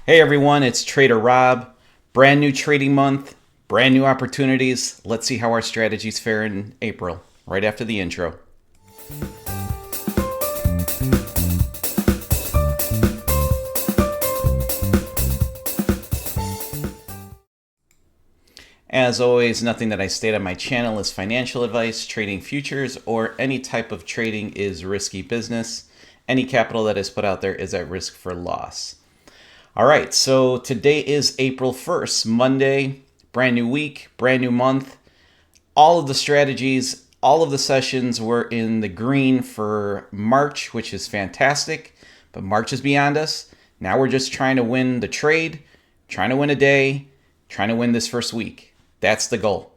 Hey everyone, it's Trader Rob. Brand new trading month, brand new opportunities. Let's see how our strategies fare in April, right after the intro. As always, nothing that I state on my channel is financial advice. Trading futures or any type of trading is risky business. Any capital that is put out there is at risk for loss. All right, so today is April 1st, Monday, brand new week, brand new month. All of the strategies, all of the sessions were in the green for March, which is fantastic, but March is beyond us. Now we're just trying to win the trade, trying to win a day, trying to win this first week. That's the goal.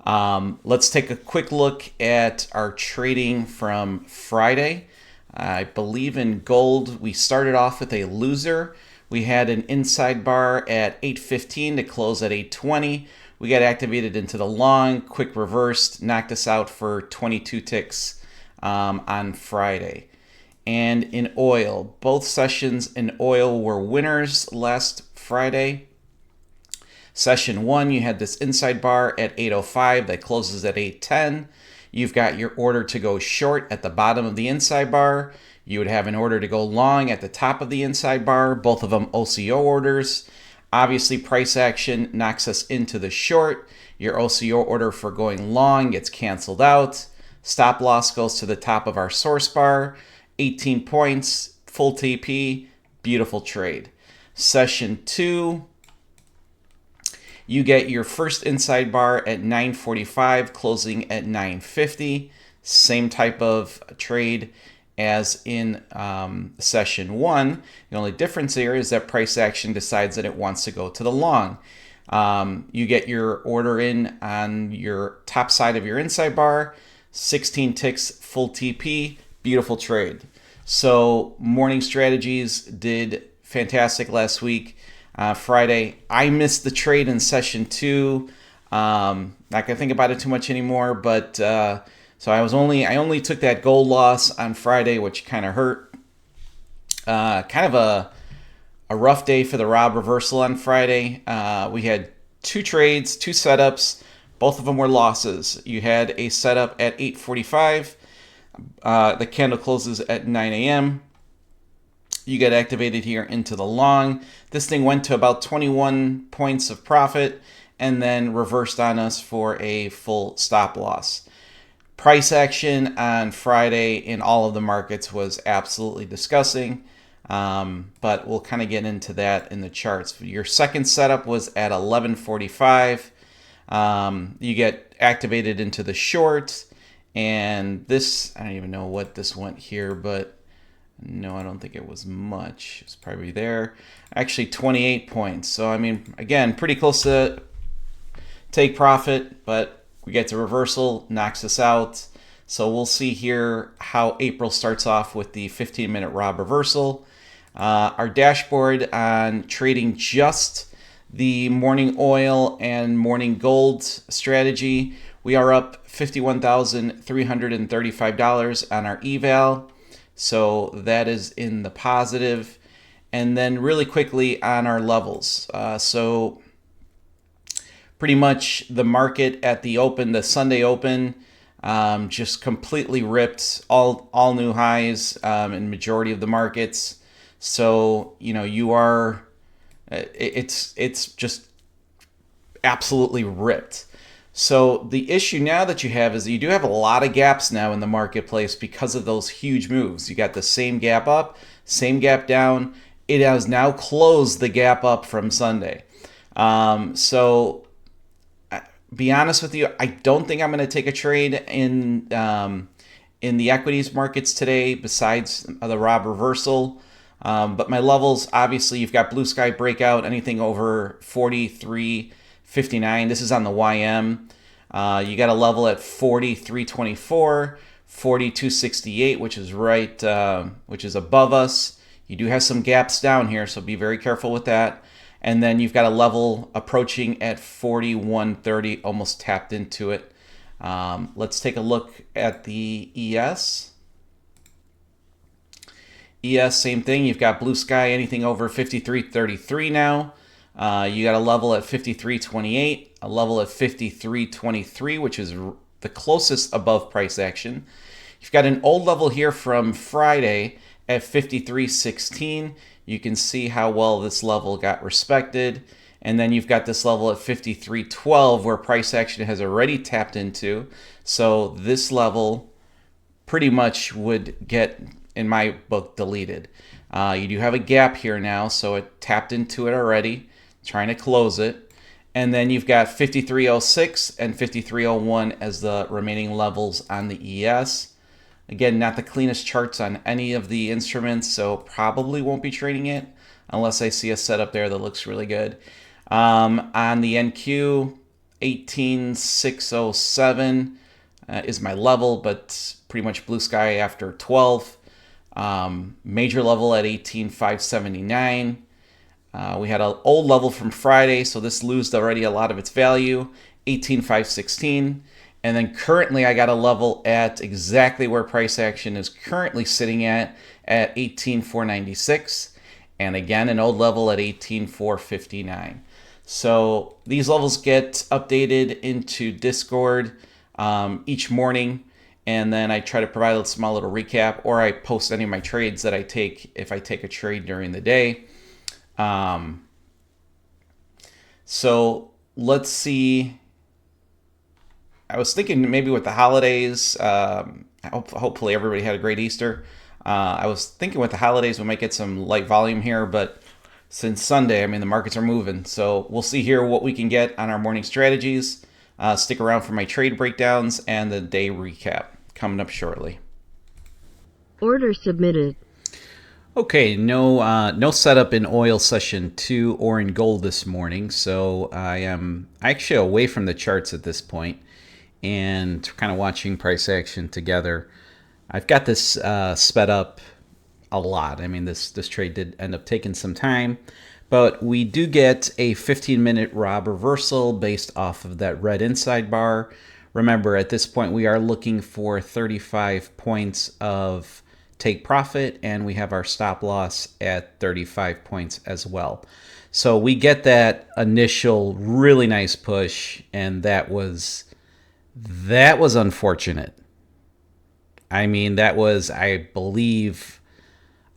Let's take a quick look at our trading from Friday. I believe in gold, we started off with a loser. We had an inside bar at 815 to close at 820. We got activated into the long, quick reversed, knocked us out for 22 ticks on Friday. And in oil, both sessions in oil were winners last Friday. Session 1, you had this inside bar at 805 that closes at 810. You've got your order to go short at the bottom of the inside bar. You would have an order to go long at the top of the inside bar, both of them OCO orders. Obviously, price action knocks us into the short. Your OCO order for going long gets canceled out. Stop loss goes to the top of our source bar. 18 points, full TP, beautiful trade. Session 2, you get your first inside bar at 945, closing at 950. Same type of trade as in session 1. The only difference here is that price action decides that it wants to go to the long. You get your order in on your top side of your inside bar, 16 ticks, full TP, beautiful trade. So morning strategies did fantastic last week. Friday, I missed the trade in session 2. Not gonna think about it too much anymore, but so I only took that gold loss on Friday, which kind of hurt. Kind of a rough day for the Rob reversal on Friday. We had 2 trades, 2 setups. Both of them were losses. You had a setup at 8:45. The candle closes at 9 a.m. You get activated here into the long. This thing went to about 21 points of profit and then reversed on us for a full stop loss. Price action on Friday in all of the markets was absolutely disgusting, but we'll kind of get into that in the charts. Your second setup was at 11:45. You get activated into the short, and this, I don't even know what this went here, but no, I don't think it was much. It's probably there. Actually, 28 points. So, I mean, again, pretty close to take profit, but we get to reversal, knocks us out. So we'll see here how April starts off with the 15-minute Rob reversal. Our dashboard on trading just the morning oil and morning gold strategy, we are up $51,335 on our eval. So that is in the positive. And then really quickly on our levels. So pretty much the market at the open, the Sunday open, just completely ripped, all new highs in majority of the markets. So, you know, you are, it's just absolutely ripped. So the issue now that you have is that you do have a lot of gaps now in the marketplace because of those huge moves. You got the same gap up, same gap down. It has now closed the gap up from Sunday. So be honest with you, I don't think I'm going to take a trade in the equities markets today besides the Rob reversal. But my levels, obviously, you've got blue sky breakout, anything over 43.59. This is on the YM. You got a level at 43.24, 42.68, which is right, which is above us. You do have some gaps down here, so be very careful with that. And then you've got a level approaching at 41.30, almost tapped into it. Let's take a look at the ES. ES, same thing. You've got Blue Sky, anything over 53.33 now. You got a level at 53.28, a level at 53.23, which is the closest above price action. You've got an old level here from Friday at 53.16. You can see how well this level got respected. And then you've got this level at 53.12 where price action has already tapped into. So this level pretty much would get, in my book, deleted. You do have a gap here now, so it tapped into it already, trying to close it. And then you've got 53.06 and 53.01 as the remaining levels on the ES. Again, not the cleanest charts on any of the instruments, so probably won't be trading it unless I see a setup there that looks really good. On the NQ, 18.607 is my level, but pretty much blue sky after 12. Major level at 18.579. We had an old level from Friday, so this lost already a lot of its value, 18.516. And then currently I got a level at exactly where price action is currently sitting at 18.496. And again, an old level at 18.459. So these levels get updated into Discord each morning. And then I try to provide a small little recap, or I post any of my trades that I take if I take a trade during the day. So let's see. I was thinking maybe with the holidays, hopefully everybody had a great Easter. I was thinking with the holidays we might get some light volume here, but since Sunday, I mean, the markets are moving. So we'll see here what we can get on our morning strategies. Stick around for my trade breakdowns and the day recap coming up shortly. Order submitted. Okay, no setup in oil session 2 or in gold this morning, so I am actually away from the charts at this point and kind of watching price action together. I've got this sped up a lot. I mean, this trade did end up taking some time, but we do get a 15-minute Rob reversal based off of that red inside bar. Remember, at this point, we are looking for 35 points of take profit, and we have our stop loss at 35 points as well. So we get that initial really nice push, and that was unfortunate. I mean, that was, I believe,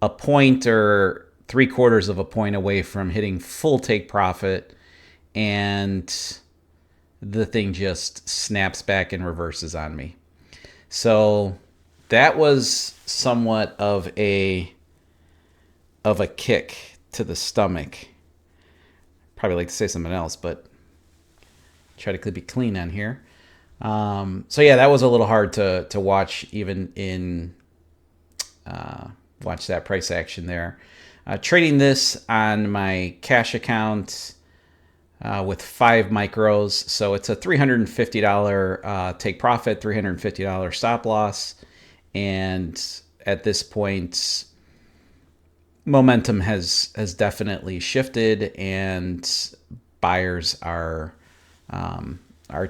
a point or 3/4 of a point away from hitting full take profit, and the thing just snaps back and reverses on me. So that was somewhat of a kick to the stomach. Probably like to say something else, but try to be clean on here. So yeah, that was a little hard to watch, even in watch that price action there. Trading this on my cash account with 5 micros, so it's a $350 take profit, $350 stop loss, and at this point, momentum has definitely shifted, and buyers are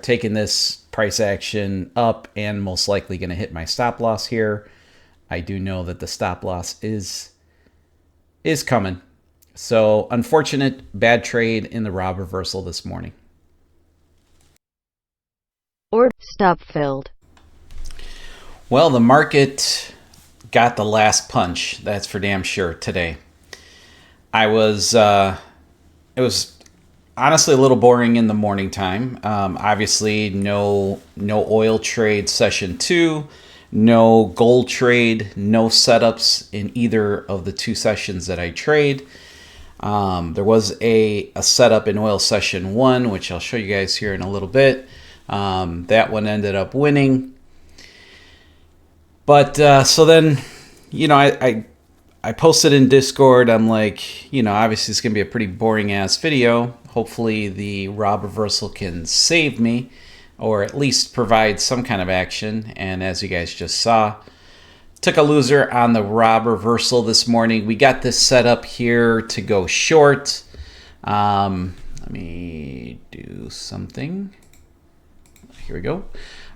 taking this price action up and most likely going to hit my stop loss here. I do know that the stop loss is coming. So unfortunate, bad trade in the Rob reversal this morning. Order stop filled. Well, the market got the last punch. That's for damn sure today. It was honestly a little boring in the morning time. Obviously, no oil trade session 2, no gold trade, no setups in either of the 2 sessions that I trade. There was a setup in oil session 1, which I'll show you guys here in a little bit. That one ended up winning. But so then, I posted in Discord. I'm like, obviously it's going to be a pretty boring ass video. Hopefully the Rob reversal can save me, or at least provide some kind of action. And as you guys just saw, took a loser on the Rob reversal this morning. We got this set up here to go short. Let me do something. Here we go.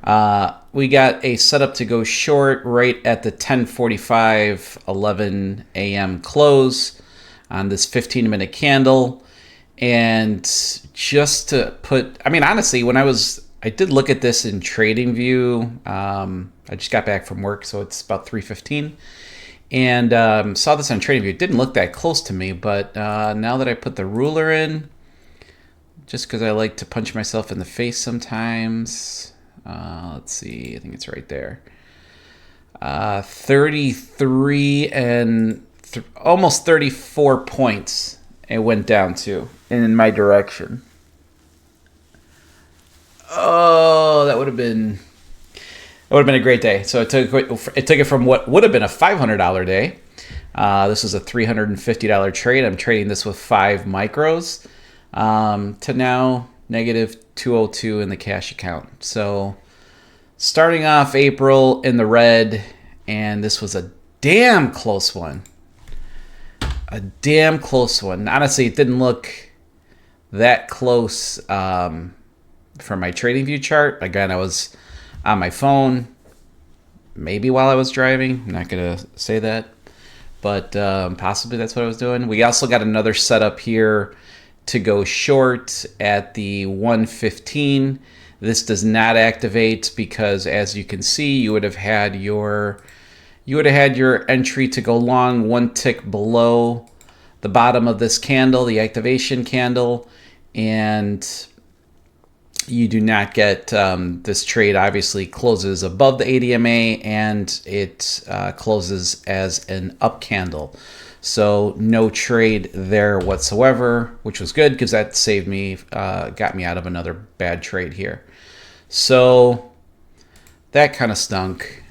We got a setup to go short right at the 10:45, 11 a.m. close on this 15-minute candle. And just to put, I mean, honestly, I did look at this in TradingView. I just got back from work, so it's about 3:15. And saw this on TradingView. It didn't look that close to me, but now that I put the ruler in, just because I like to punch myself in the face sometimes. Let's see, I think it's right there. 33 and almost 34 points it went down to in my direction. Oh, that would have been a great day. So it took it from what would have been a $500 day. This was a $350 trade. I'm trading this with 5 micros to now negative 202 in the cash account. So starting off April in the red, and this was a damn close one. A damn close one. Honestly, it didn't look that close from my TradingView chart. Again, I was on my phone, maybe while I was driving. I'm not going to say that, but possibly that's what I was doing. We also got another setup here to go short at the 115. This does not activate because, as you can see, you would have had your entry to go long one tick below the bottom of this candle, the activation candle, and you do not get this trade obviously closes above the ADMA, and it closes as an up candle. So no trade there whatsoever, which was good because that saved me, got me out of another bad trade here. So that kind of stunk.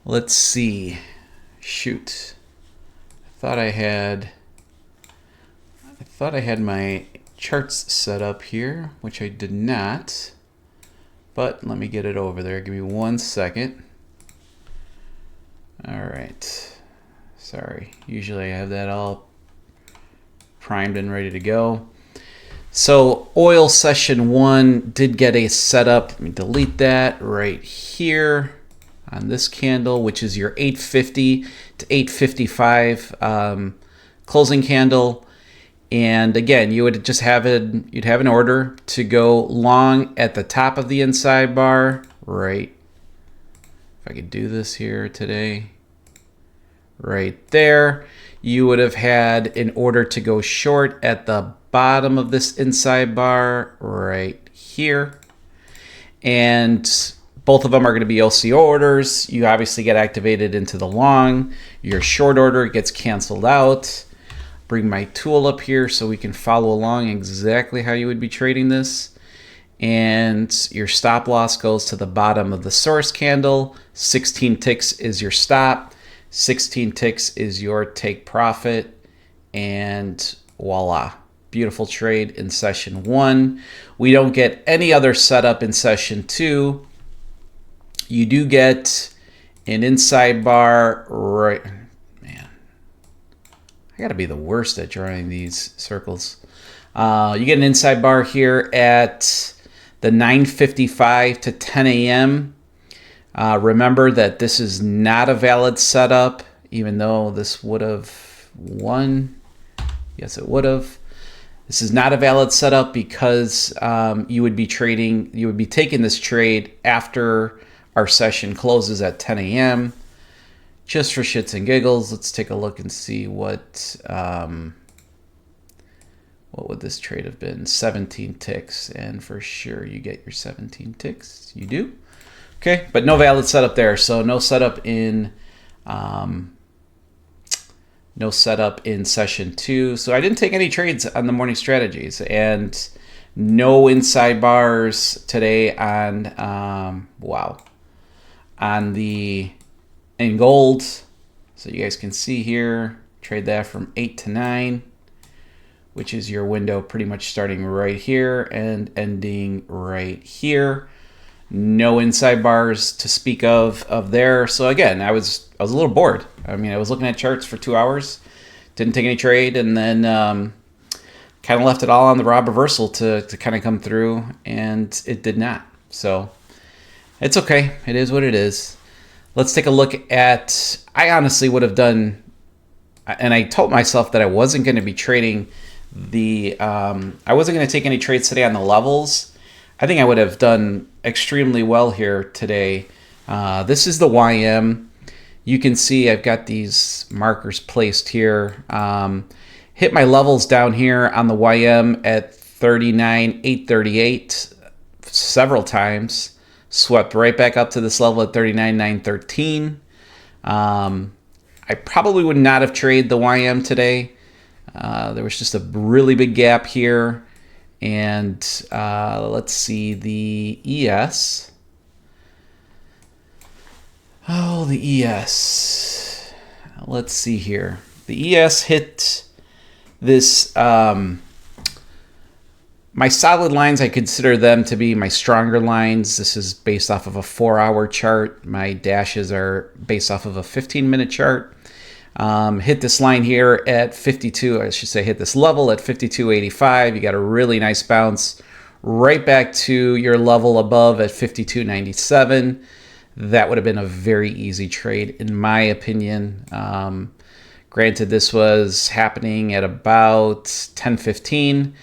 Let's see. Shoot. I thought I had my charts set up here, which I did not. But let me get it over there. Give me 1 second. All right. Sorry. Usually I have that all primed and ready to go. So oil session 1 did get a setup. Let me delete that right here on this candle, which is your 850 to 855 closing candle. And again, you would just have you'd have an order to go long at the top of the inside bar, right? If I could do this here today, right there. You would have had an order to go short at the bottom of this inside bar right here. And both of them are going to be OCO orders. You obviously get activated into the long. Your short order gets canceled out. Bring my tool up here so we can follow along exactly how you would be trading this. And your stop loss goes to the bottom of the source candle. 16 ticks is your stop. 16 ticks is your take profit. And voila. Beautiful trade in session 1. We don't get any other setup in session 2. You do get an inside bar right. Man, I gotta be the worst at drawing these circles. You get an inside bar here at the 9:55 to 10 a.m. Remember that this is not a valid setup, even though this would have won. Yes, it would have. This is not a valid setup because you would be taking this trade after our session closes at 10 a.m. Just for shits and giggles, let's take a look and see what would this trade have been? 17 ticks, and for sure you get your 17 ticks. You do? Okay, but no valid setup there, so no setup in session 2. So I didn't take any trades on the morning strategies, and no inside bars today on in gold. So you guys can see here, trade that from 8 to 9, which is your window pretty much starting right here and ending right here. No inside bars to speak of there. So again, I was a little bored. I mean, I was looking at charts for 2 hours, didn't take any trade, and then kind of left it all on the Rob reversal to kind of come through, and it did not. So it's okay. It is what it is. Let's take a look at, I honestly would have done, and I told myself that I wasn't going to be trading I wasn't going to take any trades today on the levels. I think I would have done extremely well here today. This is the YM. You can see I've got these markers placed here. Hit my levels down here on the YM at 39,838 several times. Swept right back up to this level at 39,913. I probably would not have traded the YM today. There was just a really big gap here. And let's see the ES. Oh, the ES. Let's see here. The ES hit this. My solid lines, I consider them to be my stronger lines. This is based off of a 4-hour chart. My dashes are based off of a 15-minute chart. Hit this line here at 52, I should say hit this level at 52.85. You got a really nice bounce right back to your level above at 52.97. That would have been a very easy trade in my opinion. Granted, this was happening at about 10:15.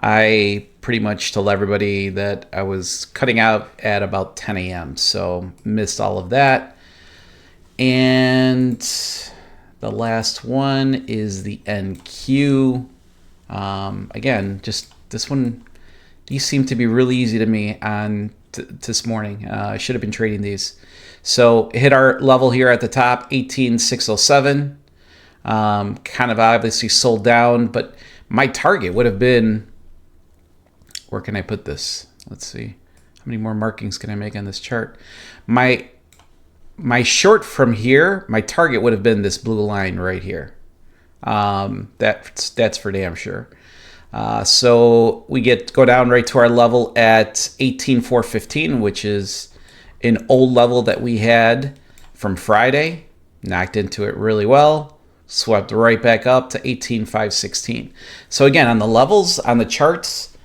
I pretty much told everybody that I was cutting out at about 10 a.m. So missed all of that. And the last one is the NQ. Again, just this one, these seem to be really easy to me on this morning. I should have been trading these. So hit our level here at the top, 18,607. Kind of obviously sold down, but my target would have been, where can I put this? Let's see. How many more markings can I make on this chart? My short from here, my target would have been this blue line right here. That's for damn sure. So we go down right to our level at 18,415, which is an old level that we had from Friday. Knocked into it really well. Swept right back up to 18,516. So again, on the levels, on the charts,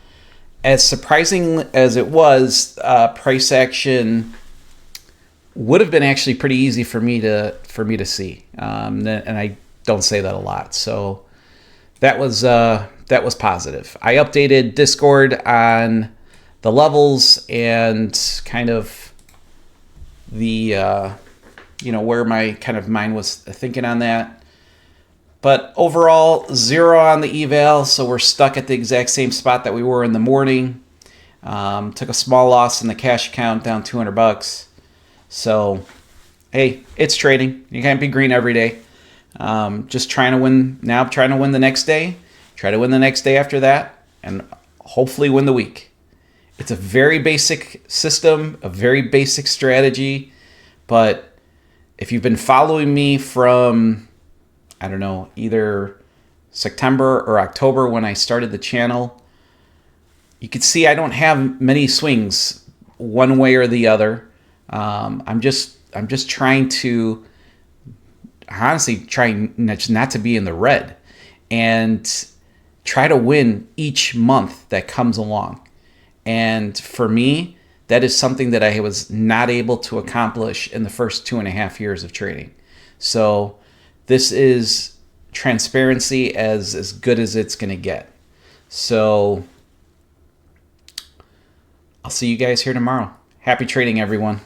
as surprising as it was, price action would have been actually pretty easy for me to see, and I don't say that a lot. So that was positive. I updated Discord on the levels and kind of the where my kind of mind was thinking on that. But overall, 0 on the eval, so we're stuck at the exact same spot that we were in the morning. Took a small loss in the cash account, down $200. So, hey, it's trading. You can't be green every day. Just trying to win now. Trying to win the next day. Try to win the next day after that, and hopefully win the week. It's a very basic system, a very basic strategy, but if you've been following me from, I don't know, either September or October when I started the channel, you can see I don't have many swings one way or the other. I'm just trying to, honestly, trying not to be in the red and try to win each month that comes along. And for me, that is something that I was not able to accomplish in the first 2.5 years of trading. So this is transparency as good as it's going to get. So I'll see you guys here tomorrow. Happy trading, everyone.